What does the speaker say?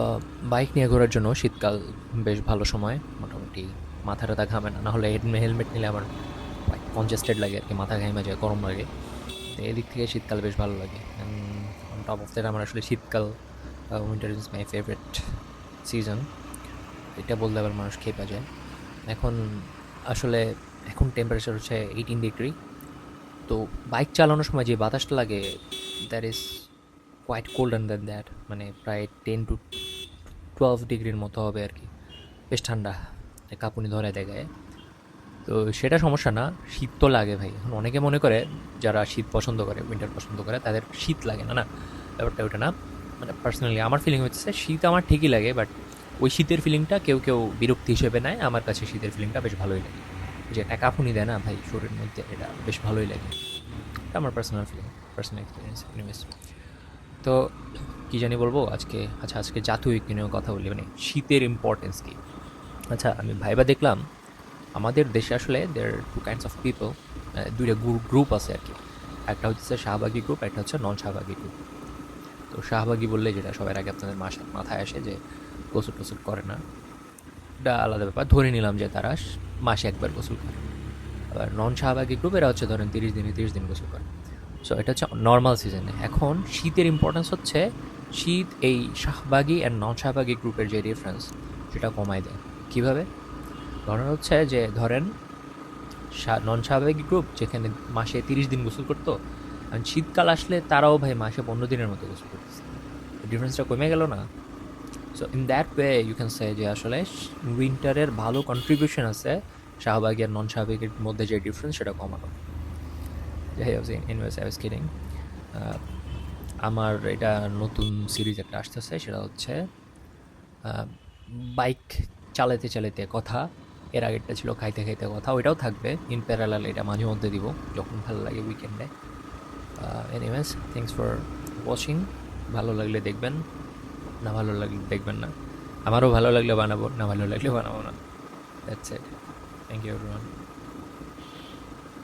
আহ, bike নিয়ে ঘোরার জন্য শীতকাল বেশ ভালো সময়। মোটামুটি মাথা টাথা ঘামে না, নাহলে হেলমেট নিলে আমার কনজেস্টেড লাগে আর কি, মাথা ঘামে যায়, গরম লাগে। তো এদিক থেকে শীতকাল বেশ ভালো লাগে। And on top of that আমার আসলে শীতকাল, winter is my favourite season. এটা বললে আবার মানুষ খেপে যায়। এখন আসলে এখন টেম্পারেচার হচ্ছে 18 ডিগ্রি। তো বাইক চালানোর সময় যে বাতাসটা লাগে, that is quite cold and than that, মানে প্রায় 10 to 12 ডিগ্রির মতো হবে আর কি। বেশ ঠান্ডা, কাঁপুনি ধরে দেয় গায়ে। তো সেটা সমস্যা না, শীত তো লাগে ভাই। এখন অনেকে মনে করে যারা শীত পছন্দ করে, উইন্টার পছন্দ করে, তাদের শীত লাগে না। না, ব্যাপারটা ওটা না। মানে পার্সোনালি আমার ফিলিং হচ্ছে শীত আমার ঠিকই লাগে, বাট ওই শীতের ফিলিংটা কেউ কেউ বিরক্তি হিসেবে নেয়। আমার কাছে শীতের ফিলিংটা বেশ ভালোই লাগে। যে একটা কাঁপুনি দেয় না ভাই শরীরের মধ্যে, এটা বেশ ভালোই লাগে। এটা আমার personal feeling, personal experience. Anyways, তো কি জানি বলবো আজকে। আচ্ছা, আজকে জাতীয় ঐক্য নিয়ে কথা বলি, মানে শীতের ইম্পর্টেন্স কি। আচ্ছা, আমি ভাইবা দেখলাম আমাদের দেশে আসলে দের টু কাইন্ডস অফ পিপল, দুইটা গ্রুপ আছে আর কি। একটা হচ্ছে শাহবাগী গ্রুপ, একটা হচ্ছে নন শাহবাগী গ্রুপ। তো শাহবাগী বললে যেটা সবার আগে আপনাদের মাথায় আসে যে গোসল টোসল করে না, এটা আলাদা ব্যাপার। ধরে নিলাম যে তারা মাসে একবার গোসল করে। আবার নন শাহবাগী গ্রুপ এরা হচ্ছে ধরেন 30 দিনে 30 দিন গোসল করে। সো এটা হচ্ছে নর্মাল সিজনে। এখন শীতের ইম্পর্টেন্স হচ্ছে শীত এই শাহবাগী অ্যান্ড নন শাহবাগী গ্রুপের যে ডিফারেন্স, সেটা কমায় দেয়। কীভাবে? ঘটনা হচ্ছে যে ধরেন নন স্বাভাবিক গ্রুপ যেখানে মাসে 30 দিন গোসল করতো, আর শীতকাল আসলে তারাও ভাই মাসে 15 দিনের মতো গোসল করতেছে। ডিফারেন্সটা কমে গেল না? So in that way you can say যে আসলে উইন্টারের ভালো কন্ট্রিবিউশন আছে স্বাভাবিক আর নন স্বাভাবিকের মধ্যে যে ডিফারেন্স, সেটা কমানো। যাই হোক, ইনওয়েজ আই ওয়াজ কিডিং। আমার এটা নতুন সিরিজ একটা আসতেছে, সেটা হচ্ছে বাইক চালাতে চালাতে কথা। এর আগেরটা ছিল খাইতে খাইতে কথা, ওইটাও থাকবে ইন প্যারালাল, এটা মাঝে মধ্যে দিব যখন ভালো লাগে উইকেন্ডে। Anyways, thanks for watching. ভালো লাগলে দেখবেন, না ভালো লাগলে দেখবেন না। আমারও ভালো লাগলে বানাবো, না ভালো লাগলে বানাবো না। That's it. Thank you everyone.